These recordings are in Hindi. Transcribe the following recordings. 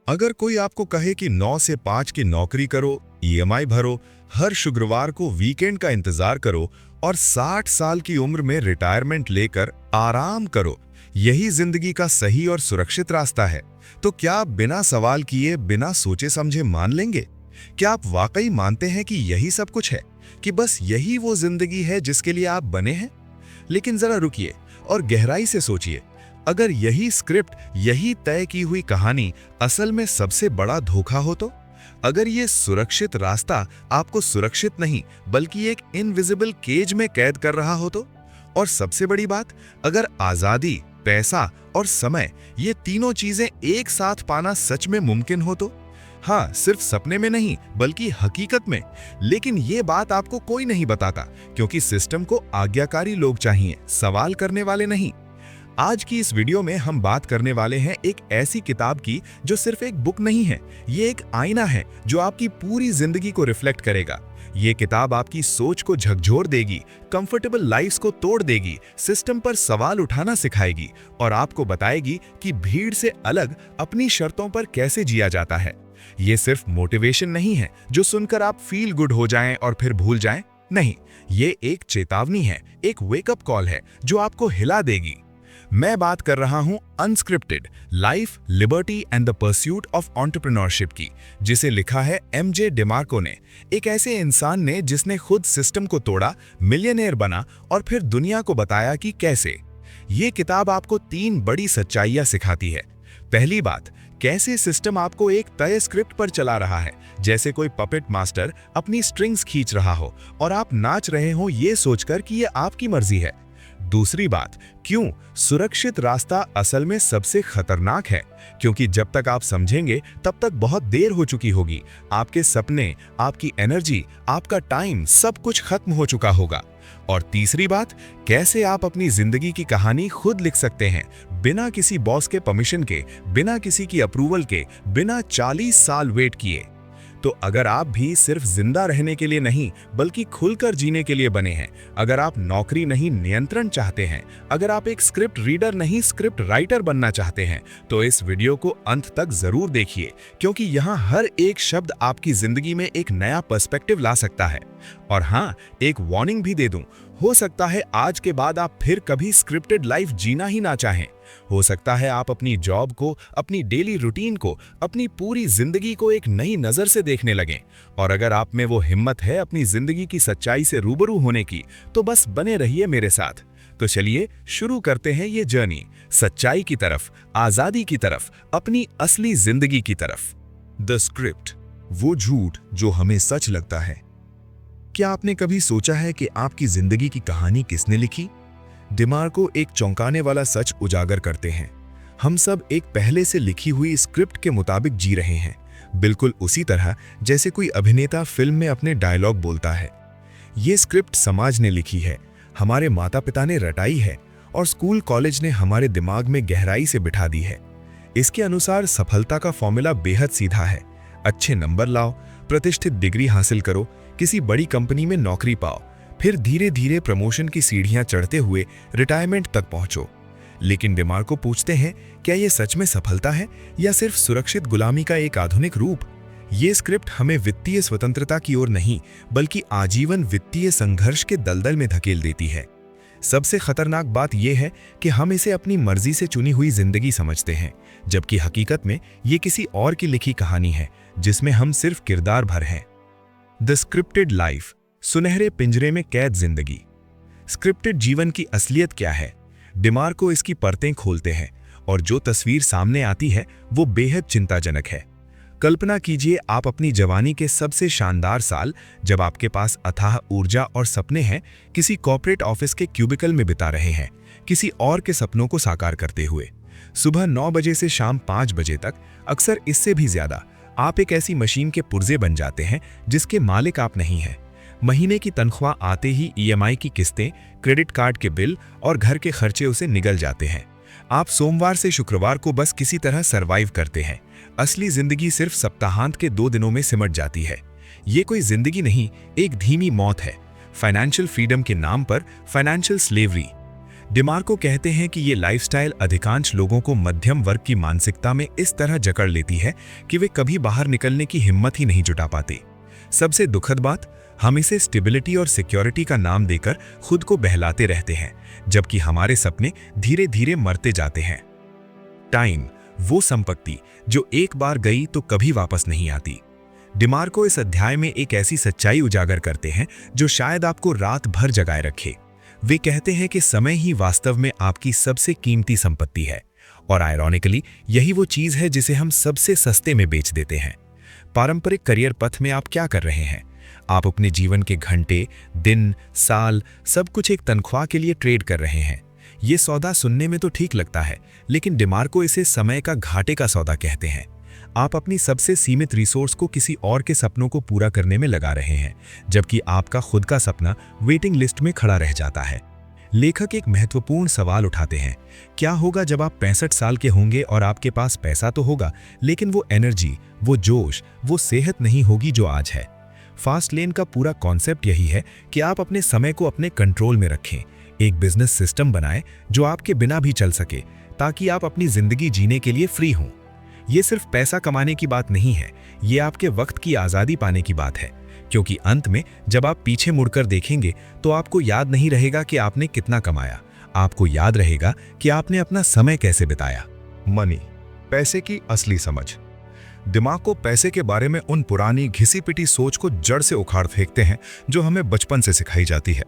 अगर कोई आपको कहे कि 9 से 5 की नौकरी करो, ईएमआई भरो, हर शुक्रवार को वीकेंड का इंतजार करो और 60 साल की उम्र में रिटायरमेंट लेकर आराम करो, यही जिंदगी का सही और सुरक्षित रास्ता है, तो क्या आप बिना सवाल किए, बिना सोचे समझे मान लेंगे? क्या आप वाकई मानते हैं कि यही सब कुछ है, कि बस यही वो जिंदगी है जिसके लिए आप बने हैं? लेकिन जरा रुकिए और गहराई से सोचिए। अगर यही स्क्रिप्ट, यही तय की हुई कहानी असल में सबसे बड़ा धोखा हो तो? अगर ये सुरक्षित रास्ता आपको सुरक्षित नहीं बल्कि एक इनविजिबल केज में कैद कर रहा हो तो? और सबसे बड़ी बात, अगर आजादी, पैसा और समय, ये तीनों चीजें एक साथ पाना सच में मुमकिन हो तो? हाँ, सिर्फ सपने में नहीं बल्कि हकीकत में। लेकिन ये बात आपको कोई नहीं बताता, क्योंकि सिस्टम को आज्ञाकारी लोग चाहिए, सवाल करने वाले नहीं। आज की इस वीडियो में हम बात करने वाले हैं एक ऐसी किताब की जो सिर्फ एक बुक नहीं है, ये एक आईना है जो आपकी पूरी जिंदगी को रिफ्लेक्ट करेगा। ये किताब आपकी सोच को झकझोर देगी, कंफर्टेबल लाइफ्स को तोड़ देगी, सिस्टम पर सवाल उठाना सिखाएगी और आपको बताएगी कि भीड़ से अलग अपनी शर्तों पर कैसे जिया जाता है। ये सिर्फ मोटिवेशन नहीं है जो सुनकर आप फील गुड हो जाएं और फिर भूल जाएं। नहीं, ये एक चेतावनी है, एक वेकअप कॉल है जो आपको हिला देगी। मैं बात कर रहा हूं unscripted life, liberty and the pursuit of entrepreneurship की, जिसे लिखा है एमजे डिमार्को ने, एक ऐसे इंसान ने जिसने खुद सिस्टम को तोड़ा, मिलियनेयर बना और फिर दुनिया को बताया कि कैसे। ये किताब आपको 3 बड़ी सच्चाइयां सिखाती है। पहली बात, कैसे सिस्टम आपको एक तय स्क्रिप्ट पर चला रहा है, जैसे कोई पपेट मास्टर अपनी स्ट्रिंग्स खींच रहा हो और आप नाच रहे हो ये सोचकर कि ये आपकी मर्जी है। दूसरी बात, क्यों सुरक्षित रास्ता असल में सबसे खतरनाक है, क्योंकि जब तक आप समझेंगे तब तक बहुत देर हो चुकी होगी। आपके सपने, आपकी एनर्जी, आपका टाइम, सब कुछ खत्म हो चुका होगा। और तीसरी बात, कैसे आप अपनी जिंदगी की कहानी खुद लिख सकते हैं, बिना किसी बॉस के परमिशन के, बिना किसी की अप्रूवल के, बिना 40 साल वेट किए। तो अगर आप भी सिर्फ जिंदा रहने के लिए नहीं बल्कि खुलकर जीने के लिए बने हैं, अगर आप नौकरी नहीं नियंत्रण चाहते हैं, अगर आप एक स्क्रिप्ट रीडर नहीं स्क्रिप्ट राइटर बनना चाहते हैं, तो इस वीडियो को अंत तक जरूर देखिए, क्योंकि यहाँ हर एक शब्द आपकी जिंदगी में एक नया पर्सपेक्टिव ला सकता है। और हाँ, एक वार्निंग भी दे दूं, हो सकता है आज के बाद आप फिर कभी स्क्रिप्टेड लाइफ जीना ही ना चाहें। हो सकता है आप अपनी जॉब को, अपनी डेली रूटीन को, अपनी पूरी जिंदगी को एक नई नजर से देखने लगें। और अगर आप में वो हिम्मत है अपनी जिंदगी की सच्चाई से रूबरू होने की, तो बस बने रहिए मेरे साथ। तो चलिए शुरू करते हैं ये जर्नी, सच्चाई की तरफ, आजादी की तरफ, अपनी असली जिंदगी की तरफ। द स्क्रिप्ट, वो झूठ जो हमें सच लगता है। क्या आपने कभी सोचा है कि आपकी जिंदगी की कहानी किसने लिखी? डिमार्को एक चौंकाने वाला सच उजागर करते हैं। हम सब एक पहले से लिखी हुई स्क्रिप्ट के मुताबिक जी रहे हैं, बिल्कुल उसी तरह जैसे कोई अभिनेता फिल्म में अपने डायलॉग बोलता है। ये स्क्रिप्ट समाज ने लिखी है, हमारे माता पिता ने रटाई है और स्कूल कॉलेज ने हमारे दिमाग में गहराई से बिठा दी है। इसके अनुसार सफलता का फॉर्मूला बेहद सीधा है। अच्छे नंबर लाओ, प्रतिष्ठित डिग्री हासिल करो, किसी बड़ी कंपनी में नौकरी पाओ, फिर धीरे धीरे प्रमोशन की सीढ़ियां चढ़ते हुए रिटायरमेंट तक पहुंचो। लेकिन डिमार्को पूछते हैं, क्या यह सच में सफलता है या सिर्फ सुरक्षित गुलामी का एक आधुनिक रूप? ये स्क्रिप्ट हमें वित्तीय स्वतंत्रता की ओर नहीं बल्कि आजीवन वित्तीय संघर्ष के दलदल में धकेल देती है। सबसे खतरनाक बात यह है कि हम इसे अपनी मर्जी से चुनी हुई जिंदगी समझते हैं, जबकि हकीकत में ये किसी और की लिखी कहानी है जिसमें हम सिर्फ किरदार भर हैं। द स्क्रिप्टेड लाइफ, सुनहरे पिंजरे में कैद जिंदगी। स्क्रिप्टेड जीवन की असलियत क्या है? डिमार्को इसकी परतें खोलते हैं और जो तस्वीर सामने आती है वो बेहद चिंताजनक है। कल्पना कीजिए, आप अपनी जवानी के सबसे शानदार साल, जब आपके पास अथाह ऊर्जा और सपने हैं, किसी कॉर्पोरेट ऑफिस के क्यूबिकल में बिता रहे हैं, किसी और के सपनों को साकार करते हुए। सुबह 9 बजे से शाम 5 बजे तक, अक्सर इससे भी ज्यादा, आप एक ऐसी मशीन के पुर्जे बन जाते हैं जिसके मालिक आप नहीं हैं। महीने की तनख्वाह आते ही ईएमआई की किस्तें, क्रेडिट कार्ड के बिल और घर के खर्चे उसे निगल जाते हैं। आप सोमवार से शुक्रवार को बस किसी तरह सरवाइव करते हैं। असली जिंदगी सिर्फ सप्ताहांत के 2 दिनों में सिमट जाती है। ये कोई जिंदगी नहीं, एक धीमी मौत है। फाइनेंशियल फ्रीडम के नाम पर फाइनेंशियल स्लेवरी। डिमार्को कहते हैं कि ये लाइफस्टाइल अधिकांश लोगों को मध्यम वर्ग की मानसिकता में इस तरह जकड़ लेती है कि वे कभी बाहर निकलने की हिम्मत ही नहीं जुटा पाते। सबसे दुखद बात, हम इसे स्टेबिलिटी और सिक्योरिटी का नाम देकर खुद को बहलाते रहते हैं, जबकि हमारे सपने धीरे धीरे मरते जाते हैं। टाइम, वो संपत्ति जो एक बार गई तो कभी वापस नहीं आती। डिमार्को इस अध्याय में एक ऐसी सच्चाई उजागर करते हैं जो शायद आपको रात भर जगाए रखे। वे कहते हैं कि समय ही वास्तव में आपकी सबसे कीमती संपत्ति है, और आयरॉनिकली यही वो चीज है जिसे हम सबसे सस्ते में बेच देते हैं। पारंपरिक करियर पथ में आप क्या कर रहे हैं? आप अपने जीवन के घंटे, दिन, साल, सब कुछ एक तनख्वाह के लिए ट्रेड कर रहे हैं। ये सौदा सुनने में तो ठीक लगता है, लेकिन डिमार्को इसे समय का घाटे का सौदा कहते हैं। आप अपनी सबसे सीमित रिसोर्स को किसी और के सपनों को पूरा करने में लगा रहे हैं, जबकि आपका खुद का सपना वेटिंग लिस्ट में खड़ा रह जाता है। लेखक एक महत्वपूर्ण सवाल उठाते हैं, क्या होगा जब आप 65 साल के होंगे और आपके पास पैसा तो होगा, लेकिन वो एनर्जी, वो जोश, वो सेहत नहीं होगी जो आज है। फास्ट लेन का पूरा कॉन्सेप्ट यही है कि आप अपने समय को अपने कंट्रोल में रखें, एक बिजनेस सिस्टम बनाएं जो आपके बिना भी चल सके, ताकि आप अपनी जिंदगी जीने के लिए फ्री हों। ये सिर्फ पैसा कमाने की बात नहीं है, ये आपके वक्त की आज़ादी पाने की बात है, क्योंकि अंत में जब आप पीछे मुड़कर देखेंगे तो आपको याद नहीं रहेगा कि आपने कितना कमाया, आपको याद रहेगा कि आपने अपना समय कैसे बिताया। मनी, पैसे की असली समझ। दिमाग को पैसे के बारे में उन पुरानी घिसी पिटी सोच को जड़ से उखाड़ फेंकते हैं जो हमें बचपन से सिखाई जाती है।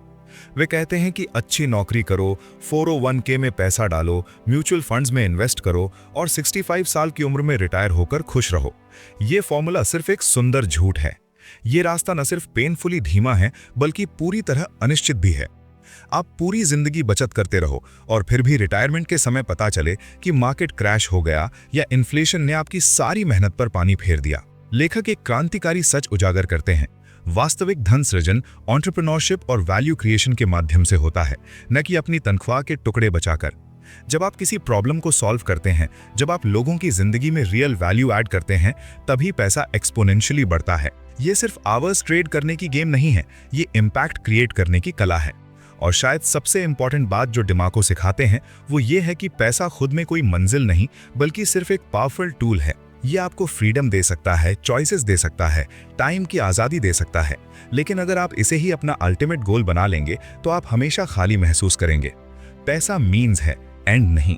वे कहते हैं कि अच्छी नौकरी करो, 401k में पैसा डालो, म्यूचुअल फंड्स में इन्वेस्ट करो और 65 साल की उम्र में रिटायर होकर खुश रहो। ये फॉर्मूला सिर्फ एक सुंदर झूठ है। ये रास्ता न सिर्फ पेनफुली धीमा है, बल्कि पूरी तरह अनिश्चित भी है। आप पूरी जिंदगी बचत करते रहो और फिर भी रिटायरमेंट के समय पता चले कि मार्केट क्रैश हो गया या इन्फ्लेशन ने आपकी सारी मेहनत पर पानी फेर दिया। लेखक एक क्रांतिकारी सच उजागर करते हैं, वास्तविक धन सृजन एंटरप्रेन्योरशिप और वैल्यू क्रिएशन के माध्यम से होता है, न कि अपनी तनख्वाह के टुकड़े बचाकर। जब आप किसी प्रॉब्लम को सॉल्व करते हैं, जब आप लोगों की जिंदगी में रियल वैल्यू ऐड करते हैं, तभी पैसा एक्सपोनेंशियली बढ़ता है। ये सिर्फ आवर्स ट्रेड करने की गेम नहीं है, ये इम्पैक्ट क्रिएट करने की कला है। और शायद सबसे इंपॉर्टेंट बात जो डिमार्को सिखाते हैं वो ये है कि पैसा खुद में कोई मंजिल नहीं, बल्कि सिर्फ एक पावरफुल टूल है। ये आपको फ्रीडम दे सकता है, चॉइसेस दे सकता है, टाइम की आज़ादी दे सकता है, लेकिन अगर आप इसे ही अपना अल्टीमेट गोल बना लेंगे तो आप हमेशा खाली महसूस करेंगे। पैसा मीन्स है, एंड नहीं।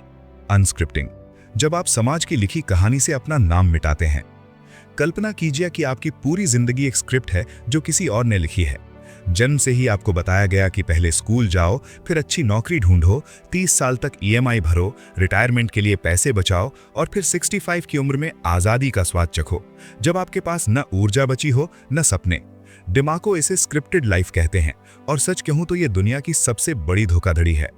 अनस्क्रिप्टिंग, जब आप समाज की लिखी कहानी से अपना नाम मिटाते हैं। कल्पना कीजिए कि आपकी पूरी जिंदगी एक स्क्रिप्ट है जो किसी और ने लिखी है। जन्म से ही आपको बताया गया कि पहले स्कूल जाओ, फिर अच्छी नौकरी ढूंढो, 30 साल तक ईएमआई भरो, रिटायरमेंट के लिए पैसे बचाओ और फिर 65 की उम्र में आज़ादी का स्वाद चखो, जब आपके पास न ऊर्जा बची हो न सपने। डिमार्को इसे स्क्रिप्टेड लाइफ कहते हैं, और सच कहूं तो ये दुनिया की सबसे बड़ी धोखाधड़ी है।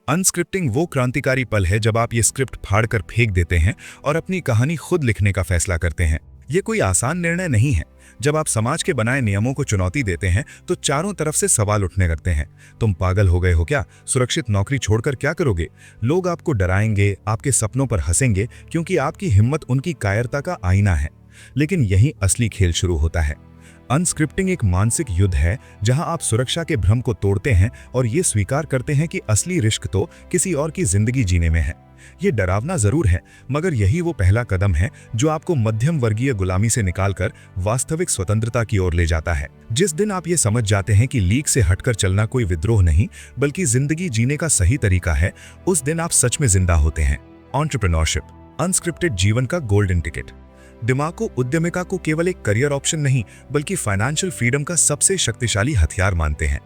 अनस्क्रिप्टिंग वो क्रांतिकारी पल है जब आप ये स्क्रिप्ट फाड़कर फेंक देते हैं और अपनी कहानी खुद लिखने का फैसला करते हैं। ये कोई आसान निर्णय नहीं है। जब आप समाज के बनाए नियमों को चुनौती देते हैं तो चारों तरफ से सवाल उठने लगते हैं। तुम पागल हो गए हो क्या? सुरक्षित नौकरी छोड़कर क्या करोगे? लोग आपको डराएंगे, आपके सपनों पर हंसेंगे, क्योंकि आपकी हिम्मत उनकी कायरता का आईना है। लेकिन यही असली खेल शुरू होता है। अनस्क्रिप्टिंग एक मानसिक युद्ध है जहां आप सुरक्षा के भ्रम को तोड़ते हैं और ये स्वीकार करते हैं कि असली रिस्क तो किसी और की जिंदगी जीने में है। ये डरावना जरूर है, मगर यही वो पहला कदम है जो आपको मध्यम वर्गीय गुलामी से निकालकर वास्तविक स्वतंत्रता की ओर ले जाता है। जिस दिन आप ये समझ जाते हैं कि लीक से हटकर चलना कोई विद्रोह नहीं, बल्कि जिंदगी जीने का सही तरीका है, उस दिन आप सच में जिंदा होते हैं। एंटरप्रेन्योरशिप, अनस्क्रिप्टेड जीवन का गोल्डन टिकट। डिमार्को उद्यमिता को केवल एक करियर ऑप्शन नहीं, बल्कि फाइनेंशियल फ्रीडम का सबसे शक्तिशाली हथियार मानते हैं।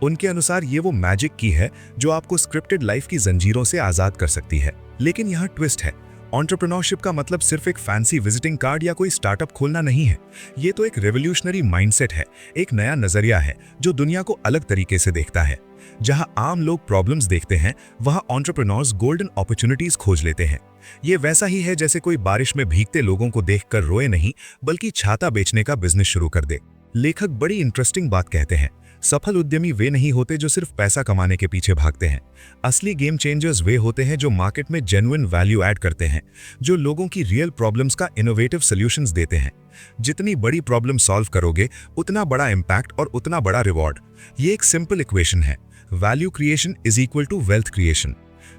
उनके अनुसार ये वो मैजिक की है जो आपको स्क्रिप्टेड लाइफ की जंजीरों से आजाद कर सकती है। लेकिन यहाँ ट्विस्ट है, एंटरप्रेन्योरशिप का मतलब सिर्फ एक फैंसी विजिटिंग कार्ड या कोई स्टार्टअप खोलना नहीं है। ये तो एक रेवोल्यूशनरी माइंडसेट है, एक नया नजरिया है जो दुनिया को अलग तरीके से देखता है। जहां आम लोग प्रॉब्लम्स देखते हैं, वहां एंटरप्रेन्योर्स गोल्डन अपॉर्चुनिटीज खोज लेते हैं। ये वैसा ही है जैसे कोई बारिश में भीगते लोगों को देखकर रोए नहीं, बल्कि छाता बेचने का बिजनेस शुरू कर दे। लेखक बड़ी इंटरेस्टिंग बात कहते हैं, सफल उद्यमी वे नहीं होते जो सिर्फ पैसा कमाने के पीछे भागते हैं। असली गेम चेंजर्स वे होते हैं जो मार्केट में जेन्युइन वैल्यू ऐड करते हैं, जो लोगों की रियल प्रॉब्लम्स का इनोवेटिव सॉल्यूशंस देते हैं। जितनी बड़ी प्रॉब्लम सॉल्व करोगे, उतना बड़ा इम्पैक्ट और उतना बड़ा रिवॉर्ड। ये एक सिंपल इक्वेशन है। Value creation is equal to wealth creation.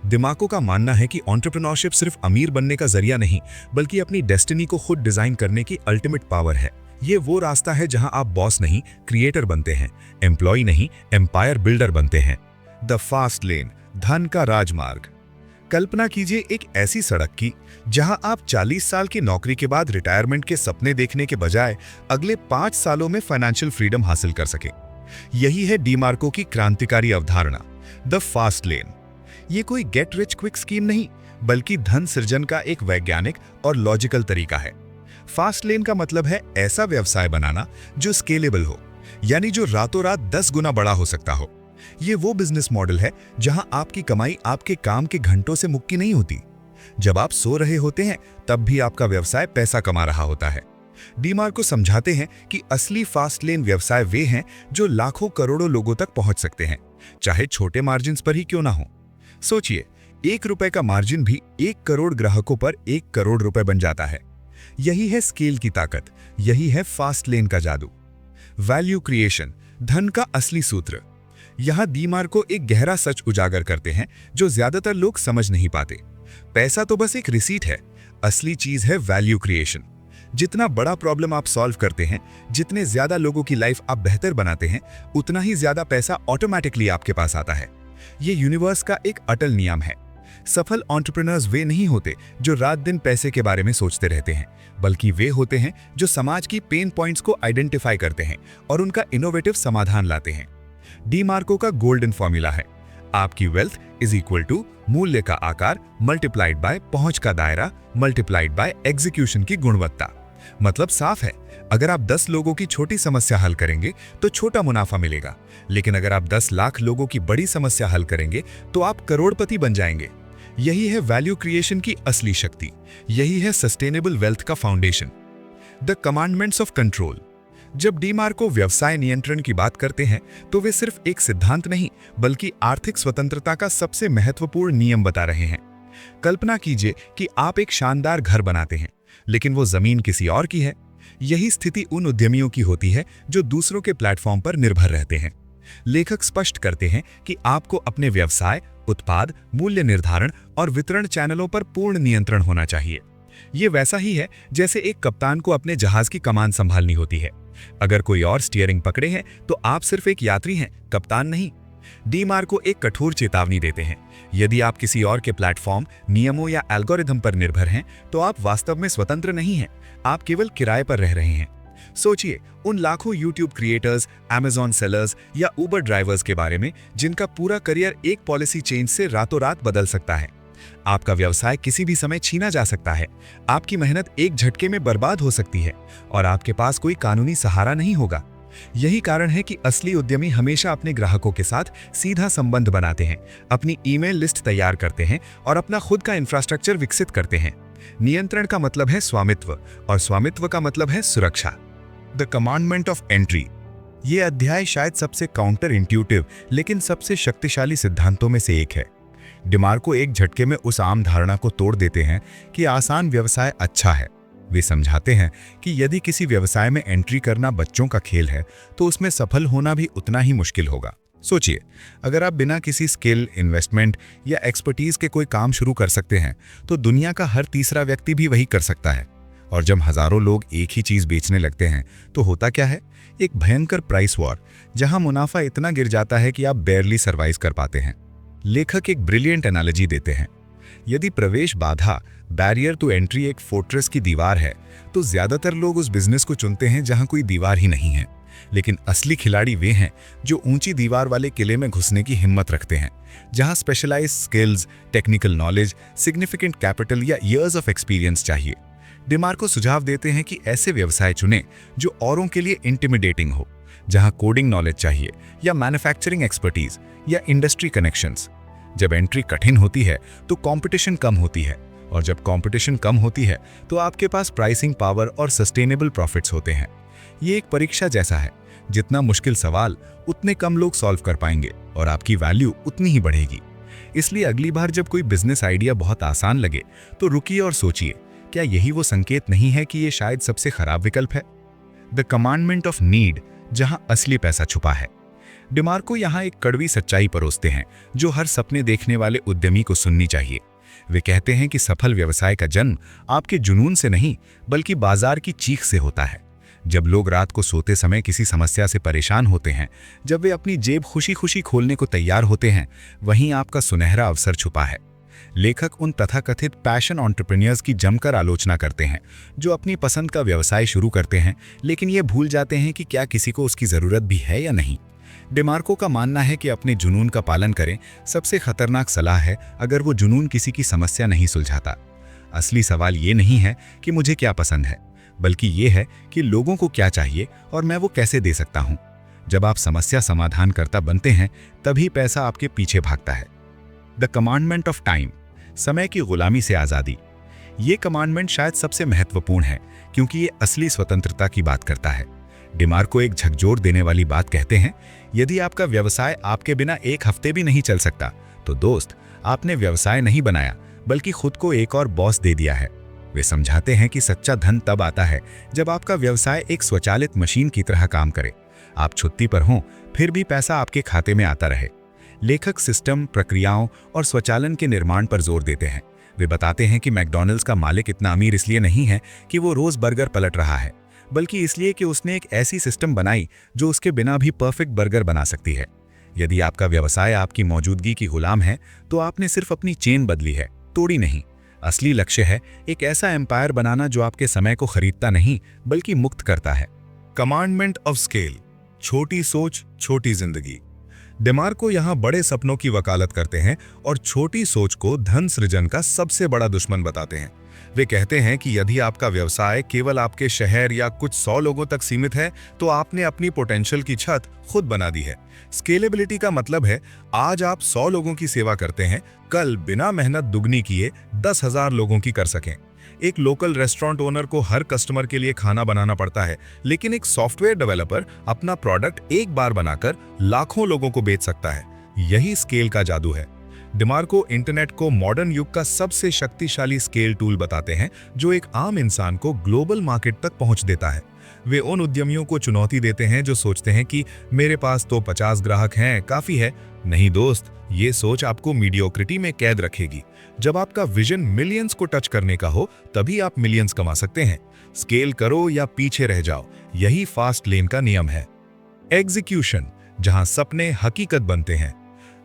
दिमागों का मानना है कि एंटरप्रेन्योरशिप सिर्फ अमीर बनने का जरिया नहीं, बल्कि अपनी डेस्टिनी को खुद डिजाइन करने की अल्टीमेट पावर है। ये वो रास्ता है जहां आप बॉस नहीं, क्रिएटर बनते हैं, एम्प्लॉय नहीं, एम्पायर बिल्डर बनते हैं। द फास्ट लेन, धन का राजमार्ग। कल्पना कीजिए एक ऐसी सड़क की जहां आप 40 साल की नौकरी के बाद रिटायरमेंट के सपने देखने के बजाय अगले 5 सालों में फाइनेंशियल फ्रीडम हासिल कर सके। यही है डीमार्को की क्रांतिकारी अवधारणा, द फास्ट लेन। ये कोई गेट रिच क्विक स्कीम नहीं, बल्कि धन सृजन का एक वैज्ञानिक और लॉजिकल तरीका है। फास्ट लेन का मतलब है ऐसा व्यवसाय बनाना जो स्केलेबल हो, यानी जो रातों रात 10 गुना बड़ा हो सकता हो। ये वो बिजनेस मॉडल है जहां आपकी कमाई आपके काम के घंटों से मुक्की नहीं होती। जब आप सो रहे होते हैं तब भी आपका व्यवसाय पैसा कमा रहा होता है। डीमार्को समझाते हैं कि असली फास्ट लेन व्यवसाय वे हैं जो लाखों करोड़ों लोगों तक पहुंच सकते हैं, चाहे छोटे मार्जिन पर ही क्यों ना हो। सोचिए, 1 रुपए का मार्जिन भी 1 करोड़ ग्राहकों पर 1 करोड़ रुपए बन जाता है। यही है स्केल की ताकत, यही है फास्ट लेन का जादू। वैल्यू क्रिएशन, धन का असली सूत्र। यहां डीमार्को एक गहरा सच उजागर करते हैं जो ज्यादातर लोग समझ नहीं पाते। पैसा तो बस एक रिसीट है, असली चीज है वैल्यू क्रिएशन। जितना बड़ा प्रॉब्लम आप सॉल्व करते हैं, जितने ज्यादा लोगों की लाइफ आप बेहतर बनाते हैं, उतना ही ज्यादा पैसा ऑटोमेटिकली आपके पास आता है। ये यूनिवर्स का एक अटल नियम है। सफल एंटरप्रेन्योर्स वे नहीं होते जो रात दिन पैसे के बारे में सोचते रहते हैं, बल्कि वे होते हैं जो समाज की पेन पॉइंट्स को आइडेंटिफाई करते हैं और उनका इनोवेटिव समाधान लाते हैं। डीमार्को का गोल्डन फॉर्मूला है, आपकी वेल्थ इज इक्वल टू मूल्य का आकार मल्टीप्लाइड बाय पहुंच का दायरा मल्टीप्लाइड बाय एग्जीक्यूशन की गुणवत्ता। मतलब साफ है, अगर आप 10 लोगों की छोटी समस्या हल करेंगे तो छोटा मुनाफा मिलेगा, लेकिन अगर आप 10 लाख लोगों की बड़ी समस्या हल करेंगे तो आप करोड़पति बन जाएंगे। यही है वैल्यू क्रिएशन की असली शक्ति, यही है सस्टेनेबल वेल्थ का foundation. The commandments of control. जब डीमार्को व्यवसाय नियंत्रण की बात करते हैं तो वे सिर्फ एक सिद्धांत नहीं, बल्कि आर्थिक स्वतंत्रता का सबसे महत्वपूर्ण नियम बता रहे हैं। कल्पना कीजिए कि आप एक शानदार घर बनाते हैं, लेकिन वो जमीन किसी और की है। यही स्थिति उन उद्यमियों की होती है जो दूसरों के प्लेटफॉर्म पर निर्भर रहते हैं। लेखक स्पष्ट करते हैं कि आपको अपने व्यवसाय, उत्पाद, मूल्य निर्धारण और वितरण चैनलों पर पूर्ण नियंत्रण होना चाहिए। ये वैसा ही है जैसे एक कप्तान को अपने जहाज की कमान संभालनी होती है। अगर कोई और स्टीयरिंग पकड़े हैं तो आप सिर्फ एक यात्री हैं, कप्तान नहीं। डीमार्को एक कठोर चेतावनी देते हैं, यदि आप किसी और के प्लेटफॉर्म, नियमों या एल्गोरिथम पर निर्भर हैं तो आप वास्तव में स्वतंत्र नहीं हैं, आप केवल किराए पर रह रहे हैं। सोचिए उन लाखों यूट्यूब क्रिएटर्स, अमेज़न सेलर्स या उबर ड्राइवर्स के बारे में जिनका पूरा करियर एक पॉलिसी चेंज से रातों रात बदल सकता है। आपका व्यवसाय किसी भी समय छीना जा सकता है, आपकी मेहनत एक झटके में बर्बाद हो सकती है और आपके पास कोई कानूनी सहारा नहीं होगा। यही कारण है कि असली उद्यमी हमेशा अपने ग्राहकों के साथ सीधा संबंध बनाते हैं, अपनी ईमेल लिस्ट तैयार करते हैं और अपना खुद का इंफ्रास्ट्रक्चर विकसित करते हैं। नियंत्रण का मतलब है स्वामित्व और स्वामित्व का मतलब है सुरक्षा। The commandment of entry. ये अध्याय शायद सबसे काउंटर इंट्यूटिव लेकिन सबसे शक्तिशाली सिद्धांतों में से एक है। डीमार्को एक झटके में उस आम धारणा को तोड़ देते हैं कि आसान व्यवसाय अच्छा है। वे समझाते हैं कि यदि किसी व्यवसाय में एंट्री करना बच्चों का खेल है तो उसमें सफल होना भी उतना ही मुश्किल होगा। सोचिए, अगर आप बिना किसी स्किल, इन्वेस्टमेंट या एक्सपर्टीज के कोई काम शुरू कर सकते हैं तो दुनिया का हर तीसरा व्यक्ति भी वही कर सकता है। और जब हजारों लोग एक ही चीज बेचने लगते हैं तो होता क्या है? एक भयंकर प्राइस वॉर, जहां मुनाफा इतना गिर जाता है कि आप बेयरली सर्वाइव कर पाते हैं। लेखक एक ब्रिलियंट एनालॉजी देते हैं, यदि प्रवेश बाधा, बैरियर टू एंट्री एक फोर्ट्रेस की दीवार है तो ज्यादातर लोग उस बिजनेस को चुनते हैं जहां कोई दीवार ही नहीं है। लेकिन असली खिलाड़ी वे हैं जो ऊंची दीवार वाले किले में घुसने की हिम्मत रखते हैं, जहां specialised skills, technical knowledge, significant capital या ईयर्स ऑफ एक्सपीरियंस चाहिए। डीमार्को सुझाव देते हैं कि ऐसे व्यवसाय चुनें जो औरों के लिए इंटिमिडेटिंग हो, जहां कोडिंग नॉलेज चाहिए या मैन्युफैक्चरिंग एक्सपर्टीज या इंडस्ट्री कनेक्शंस। जब एंट्री कठिन होती है तो कंपटीशन कम होती है, और जब कंपटीशन कम होती है तो आपके पास प्राइसिंग पावर और सस्टेनेबल प्रॉफिट्स होते हैं। ये एक परीक्षा जैसा है, जितना मुश्किल सवाल उतने कम लोग सॉल्व कर पाएंगे और आपकी वैल्यू उतनी ही बढ़ेगी। इसलिए अगली बार जब कोई बिजनेस आइडिया बहुत आसान लगे तो रुकिए और सोचिए, क्या यही वो संकेत नहीं है कि ये शायद सबसे खराब विकल्प है? द कमांडमेंट ऑफ नीड, जहां असली पैसा छुपा है। डिमार्को यहाँ एक कड़वी सच्चाई परोसते हैं जो हर सपने देखने वाले उद्यमी को सुननी चाहिए। वे कहते हैं कि सफल व्यवसाय का जन्म आपके जुनून से नहीं बल्कि बाजार की चीख से होता है। जब लोग रात को सोते समय किसी समस्या से परेशान होते हैं, जब वे अपनी जेब खुशी खुशी खोलने को तैयार होते हैं, वहीं आपका सुनहरा अवसर छुपा है। लेखक उन तथाकथित पैशन एंटरप्रेन्योर्स की जमकर आलोचना करते हैं जो अपनी पसंद का व्यवसाय शुरू करते हैं लेकिन ये भूल जाते हैं कि क्या किसी को उसकी ज़रूरत भी है या नहीं। डिमार्को का मानना है कि अपने जुनून का पालन करें। सबसे खतरनाक सलाह है अगर वो जुनून किसी की समस्या नहीं सुलझाता। असली सवाल ये नहीं है कि मुझे क्या पसंद है, बल्कि ये है कि लोगों को क्या चाहिए और मैं वो कैसे दे सकता हूँ। जब आप समस्या समाधानकर्ता बनते हैं तभी पैसा आपके पीछे भागता है। द कमांडमेंट ऑफ टाइम, समय की गुलामी से आज़ादी। ये कमांडमेंट शायद सबसे महत्वपूर्ण है क्योंकि ये असली स्वतंत्रता की बात करता है। डिमार्को एक झकझोर देने वाली बात कहते हैं, यदि आपका व्यवसाय आपके बिना एक हफ्ते भी नहीं चल सकता तो दोस्त, आपने व्यवसाय नहीं बनाया बल्कि खुद को एक और बॉस दे दिया है। वे समझाते हैं कि सच्चा धन तब आता है जब आपका व्यवसाय एक स्वचालित मशीन की तरह काम करे। आप छुट्टी पर हों फिर भी पैसा आपके खाते में आता रहे। लेखक सिस्टम, प्रक्रियाओं और स्वचालन के निर्माण पर जोर देते हैं। वे बताते हैं कि मैकडॉनल्ड्स का मालिक इतना अमीर इसलिए नहीं है कि वो रोज बर्गर पलट रहा है, बल्कि इसलिए कि उसने एक ऐसी सिस्टम बनाई जो उसके बिना भी परफेक्ट बर्गर बना सकती है। यदि आपका व्यवसाय आपकी मौजूदगी की गुलाम है तो आपने सिर्फ अपनी चेन बदली है, तोड़ी नहीं। असली लक्ष्य है एक ऐसा एम्पायर बनाना जो आपके समय को खरीदता नहीं बल्कि मुक्त करता है। कमांडमेंट ऑफ स्केल, छोटी सोच छोटी जिंदगी। डिमार्को यहाँ बड़े सपनों की वकालत करते हैं और छोटी सोच को धन सृजन का सबसे बड़ा दुश्मन बताते हैं। वे कहते हैं कि यदि आपका व्यवसाय केवल आपके शहर या कुछ 100 लोगों तक सीमित है तो आपने अपनी पोटेंशियल की छत खुद बना दी है। स्केलेबिलिटी का मतलब है आज आप 100 लोगों की सेवा करते हैं, कल बिना मेहनत दुगनी किए 10,000 लोगों की कर सकें। एक लोकल रेस्टोरेंट ओनर को हर कस्टमर के लिए खाना बनाना पड़ता है, लेकिन एक सॉफ्टवेयर डेवलपर अपना प्रोडक्ट एक बार बनाकर लाखों लोगों को बेच सकता है। यही स्केल का जादू है। डिमार्को इंटरनेट को मॉडर्न युग का सबसे शक्तिशाली स्केल टूल बताते हैं जो एक आम इंसान को ग्लोबल मार्केट तक पहुंच देता है। वे उन उद्यमियों को चुनौती देते हैं जो सोचते हैं कि मेरे पास तो 50 ग्राहक हैं, काफी है। नहीं दोस्त, ये सोच आपको मीडियोक्रिटी में कैद रखेगी। जब आपका विजन मिलियंस को टच करने का हो तभी आप मिलियंस कमा सकते हैं। स्केल करो या पीछे रह जाओ, यही फास्ट लेन का नियम है। एग्जीक्यूशन, जहां सपने हकीकत बनते हैं।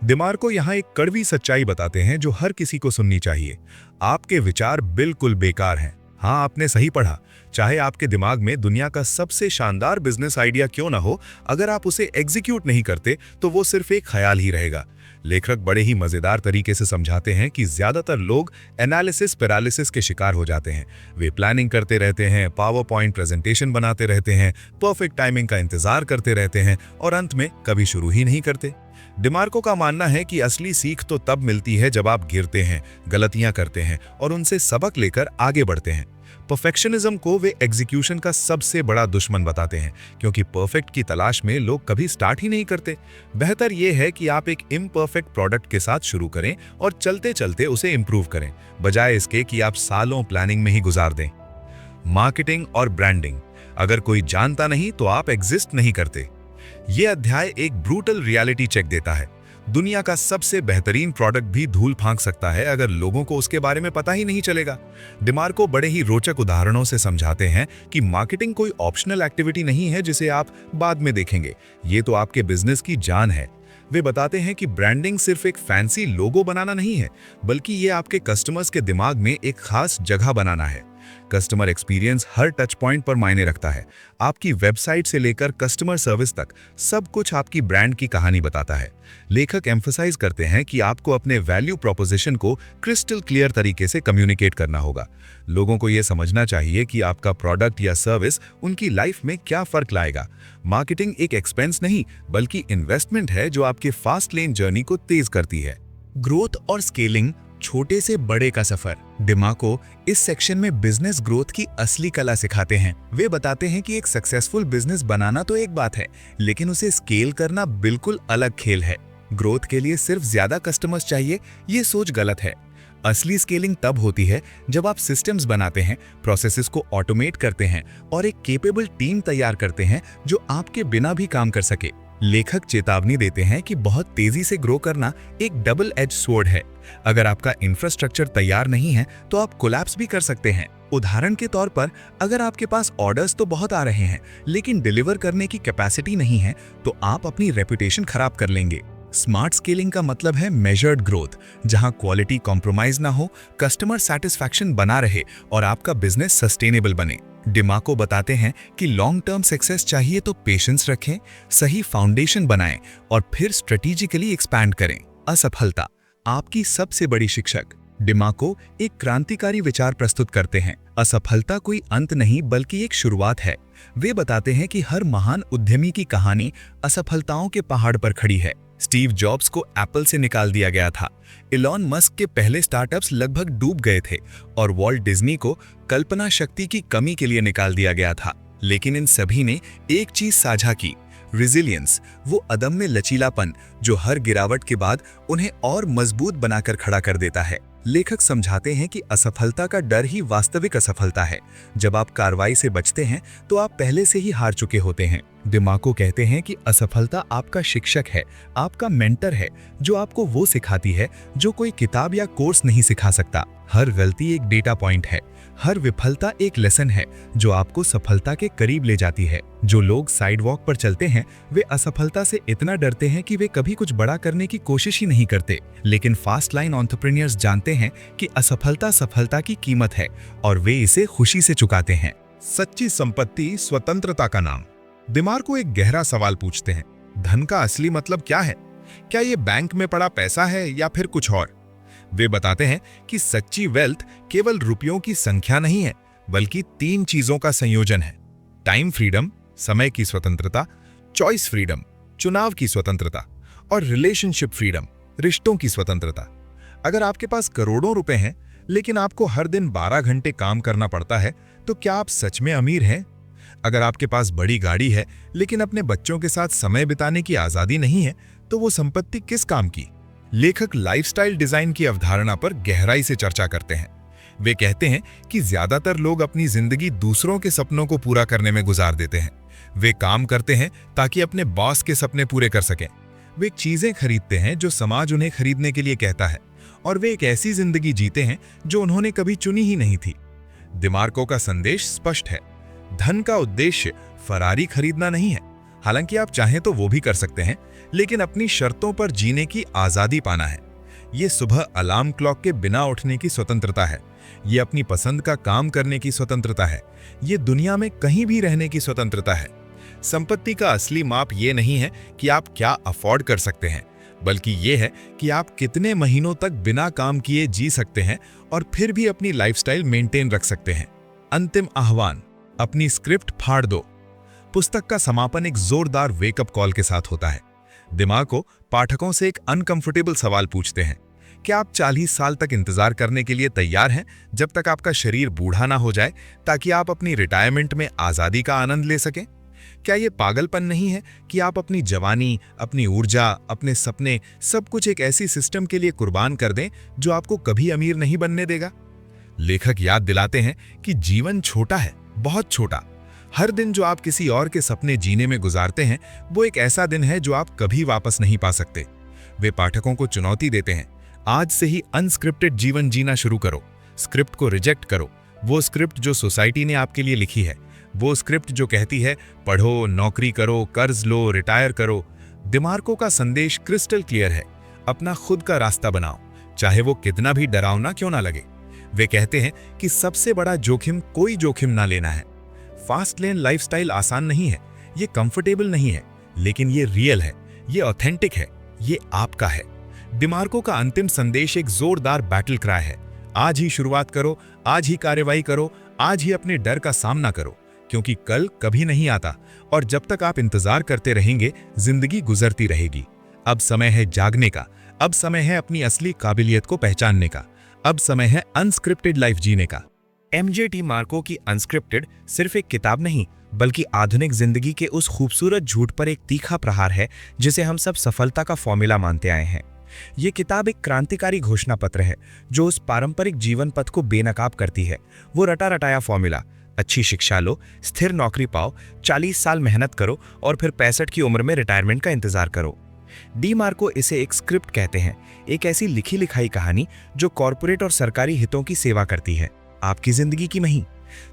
डिमार्को यहाँ एक कड़वी सच्चाई बताते हैं जो हर किसी को सुननी चाहिए। आपके विचार बिल्कुल बेकार हैं। हाँ, आपने सही पढ़ा। चाहे आपके दिमाग में दुनिया का सबसे शानदार बिजनेस आइडिया क्यों ना हो, अगर आप उसे एग्जीक्यूट नहीं करते तो वो सिर्फ एक ख्याल ही रहेगा। लेखक बड़े ही मजेदार तरीके से समझाते हैं कि ज्यादातर लोग एनालिसिस पैरालिसिस के शिकार हो जाते हैं। वे प्लानिंग करते रहते हैं, पावर पॉइंट प्रेजेंटेशन बनाते रहते हैं, परफेक्ट टाइमिंग का इंतजार करते रहते हैं और अंत में कभी शुरू ही नहीं करते। डिमार्को का मानना है कि असली सीख तो तब मिलती है जब आप गिरते हैं, गलतियां करते हैं और उनसे सबक लेकर आगे बढ़ते हैं। परफेक्शनिज्म को वे एग्जीक्यूशन का सबसे बड़ा दुश्मन बताते हैं क्योंकि परफेक्ट की तलाश में लोग कभी स्टार्ट ही नहीं करते। बेहतर यह है कि आप एक इम्परफेक्ट प्रोडक्ट के साथ शुरू करें और चलते चलते उसे इंप्रूव करें, बजाय इसके कि आप सालों प्लानिंग में ही गुजार दें। मार्केटिंग और ब्रांडिंग, अगर कोई जानता नहीं तो आप एग्जिस्ट नहीं करते। यह अध्याय एक ब्रूटल रियलिटी चेक देता है। दुनिया का सबसे बेहतरीन प्रोडक्ट भी धूल फांक सकता है अगर लोगों को उसके बारे में पता ही नहीं चलेगा। डिमार्को बड़े ही रोचक उदाहरणों से समझाते हैं कि मार्केटिंग कोई ऑप्शनल एक्टिविटी नहीं है जिसे आप बाद में देखेंगे। ये तो आपके बिजनेस की जान है। वे बताते हैं कि ब्रांडिंग सिर्फ एक फैंसी लोगो बनाना नहीं है, बल्कि ये आपके कस्टमर्स के दिमाग में एक खास जगह बनाना है। कस्टमर एक्सपीरियंस हर टच पॉइंट पर मायने रखता है। आपकी वेबसाइट से लेकर कस्टमर सर्विस तक सब कुछ आपकी ब्रांड की कहानी बताता है। लेखक एम्फसाइज करते हैं कि आपको अपने वैल्यू प्रोपोजिशन को क्रिस्टल क्लियर तरीके से कम्युनिकेट करना होगा। लोगों को यह समझना चाहिए कि आपका प्रोडक्ट या सर्विस उनकी लाइफ में क्या फर्क लाएगा। मार्केटिंग एक एक्सपेंस नहीं बल्कि इन्वेस्टमेंट है जो आपके फास्ट लेन जर्नी को तेज करती है। ग्रोथ और स्केलिंग, छोटे से बड़े का सफर। डिमार्को इस सेक्शन में बिजनेस ग्रोथ की असली कला सिखाते हैं। वे बताते हैं कि एक सक्सेसफुल बिजनेस बनाना तो एक बात है, लेकिन उसे स्केल करना बिल्कुल अलग खेल है। ग्रोथ के लिए सिर्फ ज्यादा कस्टमर्स चाहिए, ये सोच गलत है। असली स्केलिंग तब होती है जब आप सिस्टम्स बनाते हैं, प्रोसेसेस को ऑटोमेट करते हैं और एक केपेबल टीम तैयार करते हैं जो आपके बिना भी काम कर सके। लेखक चेतावनी देते हैं कि बहुत तेजी से ग्रो करना एक डबल एज स्वॉर्ड है। अगर आपका इंफ्रास्ट्रक्चर तैयार नहीं है तो आप कोलैप्स भी कर सकते हैं। उदाहरण के तौर पर, अगर आपके पास ऑर्डर्स तो बहुत आ रहे हैं लेकिन डिलीवर करने की कैपेसिटी नहीं है तो आप अपनी रेपुटेशन खराब कर लेंगे। स्मार्ट स्केलिंग का मतलब है मेजर्ड ग्रोथ, जहां क्वालिटी कॉम्प्रोमाइज ना हो, कस्टमर सेटिस्फैक्शन बना रहे और आपका बिजनेस सस्टेनेबल बने। डिमार्को बताते हैं कि लॉन्ग टर्म सक्सेस चाहिए तो पेशेंस रखें, सही फाउंडेशन बनाएं और फिर स्ट्रेटेजिकली एक्सपैंड करें। असफलता आपकी सबसे बड़ी शिक्षक। डिमार्को एक क्रांतिकारी विचार प्रस्तुत करते हैं। असफलता कोई अंत नहीं बल्कि एक शुरुआत है। वे बताते हैं कि हर महान उद्यमी की कहानी असफलताओं के पहाड़ पर खड़ी है। स्टीव जॉब्स को एप्पल से निकाल दिया गया था, इलॉन मस्क के पहले स्टार्टअप्स लगभग डूब गए थे और वॉल्ट डिज्नी को कल्पना शक्ति की कमी के लिए निकाल दिया गया था। लेकिन इन सभी ने एक चीज साझा की, रेजिलियंस, वो अदम्य लचीलापन जो हर गिरावट के बाद उन्हें और मजबूत बनाकर खड़ा कर देता है। लेखक समझाते हैं कि असफलता का डर ही वास्तविक असफलता है। जब आप कार्रवाई से बचते हैं तो आप पहले से ही हार चुके होते हैं। डिमार्को कहते हैं कि असफलता आपका शिक्षक है, आपका मेंटर है, जो आपको वो सिखाती है जो कोई किताब या कोर्स नहीं सिखा सकता। हर गलती एक डेटा पॉइंट है, हर विफलता एक लेसन है जो आपको सफलता के करीब ले जाती है। जो लोग साइडवॉक पर चलते हैं वे असफलता से इतना डरते हैं कि वे कभी कुछ बड़ा करने की कोशिश ही नहीं करते। लेकिन फास्ट लाइन एंटरप्रेन्योर्स जानते हैं कि असफलता सफलता की कीमत है और वे इसे खुशी से चुकाते हैं। सच्ची संपत्ति स्वतंत्रता का नाम। डिमार्को एक गहरा सवाल पूछते हैं, धन का असली मतलब क्या है? क्या ये बैंक में पड़ा पैसा है या फिर कुछ और? वे बताते हैं कि सच्ची वेल्थ केवल रुपयों की संख्या नहीं है बल्कि 3 चीजों का संयोजन है। टाइम फ्रीडम, समय की स्वतंत्रता, चॉइस फ्रीडम, चुनाव की स्वतंत्रता, और रिलेशनशिप फ्रीडम, रिश्तों की स्वतंत्रता। अगर आपके पास करोड़ों रुपए हैं लेकिन आपको हर दिन 12 घंटे काम करना पड़ता है तो क्या आप सच में अमीर हैं? अगर आपके पास बड़ी गाड़ी है लेकिन अपने बच्चों के साथ समय बिताने की आजादी नहीं है तो वो संपत्ति किस काम की? लेखक लाइफस्टाइल डिजाइन की अवधारणा पर गहराई से चर्चा करते हैं। वे कहते हैं कि ज्यादातर लोग अपनी जिंदगी दूसरों के सपनों को पूरा करने में गुजार देते हैं। वे काम करते हैं ताकि अपने बॉस के सपने पूरे कर सकें। वे चीजें खरीदते हैं जो समाज उन्हें खरीदने के लिए कहता है और वे एक ऐसी जिंदगी जीते हैं जो उन्होंने कभी चुनी ही नहीं थी। डिमार्को का संदेश स्पष्ट है, धन का उद्देश्य फरारी खरीदना नहीं है, हालांकि आप चाहें तो वो भी कर सकते हैं, लेकिन अपनी शर्तों पर जीने की आजादी पाना है। ये सुबह अलार्म क्लॉक के बिना उठने की स्वतंत्रता है, ये अपनी पसंद का काम करने की स्वतंत्रता है, ये दुनिया में कहीं भी रहने की स्वतंत्रता है। संपत्ति का असली माप ये नहीं है कि आप क्या अफोर्ड कर सकते हैं, बल्कि ये है कि आप कितने महीनों तक बिना काम किए जी सकते हैं और फिर भी अपनी लाइफस्टाइल मेंटेन रख सकते हैं। अंतिम आह्वान, अपनी स्क्रिप्ट फाड़ दो। पुस्तक का समापन एक जोरदार वेकअप कॉल के साथ होता है। डिमार्को पाठकों से एक अनकंफर्टेबल सवाल पूछते हैं, क्या आप 40 साल तक इंतजार करने के लिए तैयार हैं जब तक आपका शरीर बूढ़ा ना हो जाए ताकि आप अपनी रिटायरमेंट में आजादी का आनंद ले सकें? क्या ये पागलपन नहीं है कि आप अपनी जवानी, अपनी ऊर्जा, अपने सपने, सब कुछ एक ऐसी सिस्टम के लिए कुर्बान कर दें जो आपको कभी अमीर नहीं बनने देगा? लेखक याद दिलाते हैं कि जीवन छोटा है, बहुत छोटा। हर दिन जो आप किसी और के सपने जीने में गुजारते हैं वो एक ऐसा दिन है जो आप कभी वापस नहीं पा सकते। वे पाठकों को चुनौती देते हैं, आज से ही अनस्क्रिप्टेड जीवन जीना शुरू करो। स्क्रिप्ट को रिजेक्ट करो, वो स्क्रिप्ट जो सोसाइटी ने आपके लिए लिखी है, वो स्क्रिप्ट जो कहती है पढ़ो, नौकरी करो, कर्ज लो, रिटायर करो। डिमार्को का संदेश क्रिस्टल क्लियर है, अपना खुद का रास्ता बनाओ, चाहे वो कितना भी डरावना क्यों ना लगे। वे कहते हैं कि सबसे बड़ा जोखिम कोई जोखिम ना लेना है। फास्ट लेन लाइफस्टाइल आसान नहीं है, ये कंफर्टेबल नहीं है, लेकिन ये रियल है, ये ऑथेंटिक है, ये आपका है। डिमार्को का अंतिम संदेश एक जोरदार बैटल क्राई है, आज ही शुरुआत करो, आज ही कार्रवाई करो, आज ही अपने डर का सामना करो, क्योंकि कल कभी नहीं आता और जब तक आप इंतजार करते रहेंगे जिंदगी गुजरती रहेगी। अब समय है जागने का, अब समय है अपनी असली काबिलियत को पहचानने का, अब समय है अनस्क्रिप्टेड लाइफ जीने का। एमजे डिमार्को की अनस्क्रिप्टेड सिर्फ एक किताब नहीं बल्कि आधुनिक जिंदगी के उस खूबसूरत झूठ पर एक तीखा प्रहार है जिसे हम सब सफलता का फॉर्मूला मानते आए हैं। ये किताब एक क्रांतिकारी घोषणा पत्र है जो उस पारंपरिक जीवन पथ को बेनकाब करती है। वो रटा रटाया फॉर्मूला अच्छी शिक्षा लो, स्थिर नौकरी पाओ, 40 साल मेहनत करो और फिर 65 की उम्र में रिटायरमेंट का इंतजार करो। डी मार्को इसे एक स्क्रिप्ट कहते हैं, एक ऐसी लिखी लिखाई कहानी जो कॉरपोरेट और सरकारी हितों की सेवा करती है, आपकी जिंदगी की नहीं।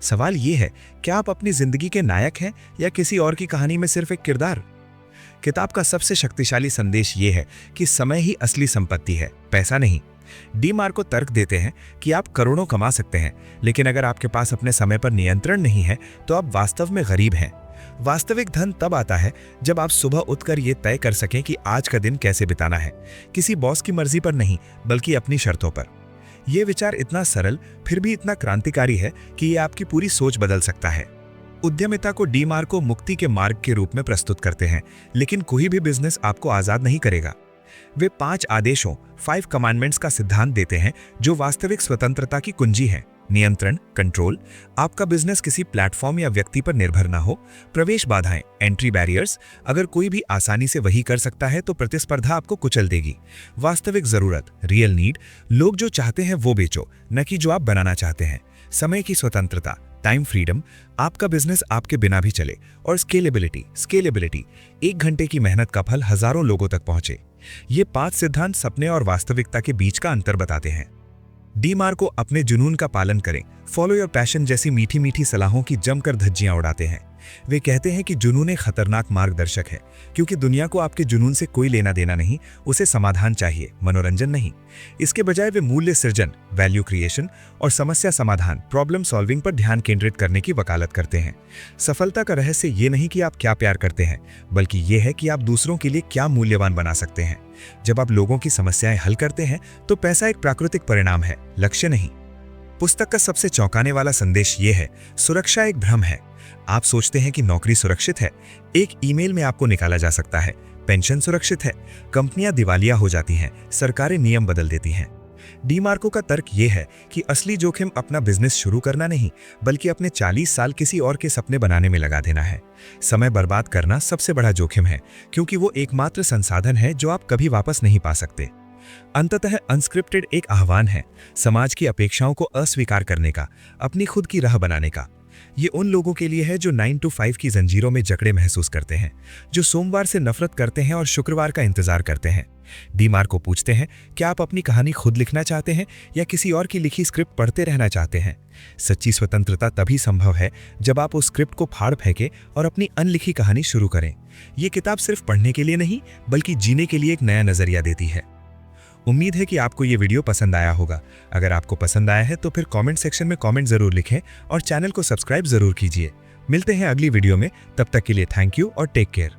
सवाल ये है, क्या आप अपनी जिंदगी के नायक हैं या किसी और की कहानी में सिर्फ एक किरदार? किताब का सबसे शक्तिशाली संदेश ये है कि समय ही असली संपत्ति है, पैसा नहीं। डी मार्को तर्क देते हैं कि आप करोड़ों कमा सकते हैं, लेकिन अगर आपके पास अपने समय पर नियंत्रण नहीं है तो आप वास्तव में गरीब हैं। वास्तविक धन तब आता है जब आप सुबह उठकर ये तय कर सकें कि आज का दिन कैसे बिताना है, किसी बॉस की मर्जी पर नहीं बल्कि अपनी शर्तों पर। यह विचार इतना सरल फिर भी इतना क्रांतिकारी है कि यह आपकी पूरी सोच बदल सकता है। उद्यमिता को डी मार्को मुक्ति के मार्ग के रूप में प्रस्तुत करते हैं, लेकिन कोई भी बिजनेस आपको आजाद नहीं करेगा। वे 5 आदेशों 5 कमांडमेंट्स का सिद्धांत देते हैं जो वास्तविक स्वतंत्रता की कुंजी है। नियंत्रण, कंट्रोल, आपका बिजनेस किसी प्लेटफॉर्म या व्यक्ति पर निर्भर ना हो। प्रवेश बाधाएं, एंट्री बैरियर्स, अगर कोई भी आसानी से वही कर सकता है तो प्रतिस्पर्धा आपको कुचल देगी। वास्तविक जरूरत, रियल नीड, लोग जो चाहते हैं वो बेचो, न कि जो आप बनाना चाहते हैं। समय की स्वतंत्रता, टाइम फ्रीडम, आपका बिजनेस आपके बिना भी चले। और स्केलेबिलिटी, 1 घंटे की मेहनत का फल हजारों लोगों तक पहुंचे। ये 5 सिद्धांत सपने और वास्तविकता के बीच का अंतर बताते हैं। डी मार्को अपने जुनून का पालन करें, फॉलो योर पैशन जैसी मीठी मीठी सलाहों की जमकर धज्जियां उड़ाते हैं। वे कहते हैं कि जुनून एक खतरनाक मार्गदर्शक है, क्योंकि दुनिया को आपके जुनून से कोई लेना देना नहीं, उसे समाधान चाहिए, मनोरंजन नहीं। इसके बजाय वे मूल्य सृजन, वैल्यू क्रिएशन और समस्या समाधान, प्रॉब्लम सॉल्विंग पर ध्यान केंद्रित करने की वकालत करते हैं। सफलता का रहस्य ये नहीं कि आप क्या प्यार करते हैं, बल्कि ये है कि आप दूसरों के लिए क्या मूल्यवान बना सकते हैं। जब आप लोगों की समस्याएं हल करते हैं तो पैसा एक प्राकृतिक परिणाम है, लक्ष्य नहीं। पुस्तक का सबसे चौंकाने वाला संदेश ये है, सुरक्षा एक भ्रम है। आप सोचते हैं कि नौकरी सुरक्षित है, एक ईमेल में आपको निकाला जा सकता है। पेंशन सुरक्षित है, कंपनियां दिवालिया हो जाती हैं, सरकारें नियम बदल देती हैं। डी मार्को का तर्क ये है कि असली जोखिम अपना बिजनेस शुरू करना नहीं, बल्कि अपने 40 साल किसी और के सपने बनाने में लगा देना है। समय बर्बाद करना सबसे बड़ा जोखिम है, क्योंकि वो एकमात्र संसाधन है जो आप कभी वापस नहीं पा सकते। अंततः अनस्क्रिप्टेड एक आह्वान है, समाज की अपेक्षाओं को अस्वीकार करने का, अपनी खुद की राह बनाने का। ये उन लोगों के लिए है जो 9 to 5 की जंजीरों में जकड़े महसूस करते हैं, जो सोमवार से नफरत करते हैं और शुक्रवार का इंतजार करते हैं। डी मार्को पूछते हैं, क्या आप अपनी कहानी खुद लिखना चाहते हैं या किसी और की लिखी स्क्रिप्ट पढ़ते रहना चाहते हैं? सच्ची स्वतंत्रता तभी संभव है जब आप उस स्क्रिप्ट को फाड़ फेंकें और अपनी अनलिखी कहानी शुरू करें। ये किताब सिर्फ पढ़ने के लिए नहीं, बल्कि जीने के लिए एक नया नजरिया देती है। उम्मीद है कि आपको ये वीडियो पसंद आया होगा। अगर आपको पसंद आया है तो फिर कमेंट सेक्शन में कमेंट जरूर लिखें और चैनल को सब्सक्राइब जरूर कीजिए। मिलते हैं अगली वीडियो में, तब तक के लिए थैंक यू और टेक केयर।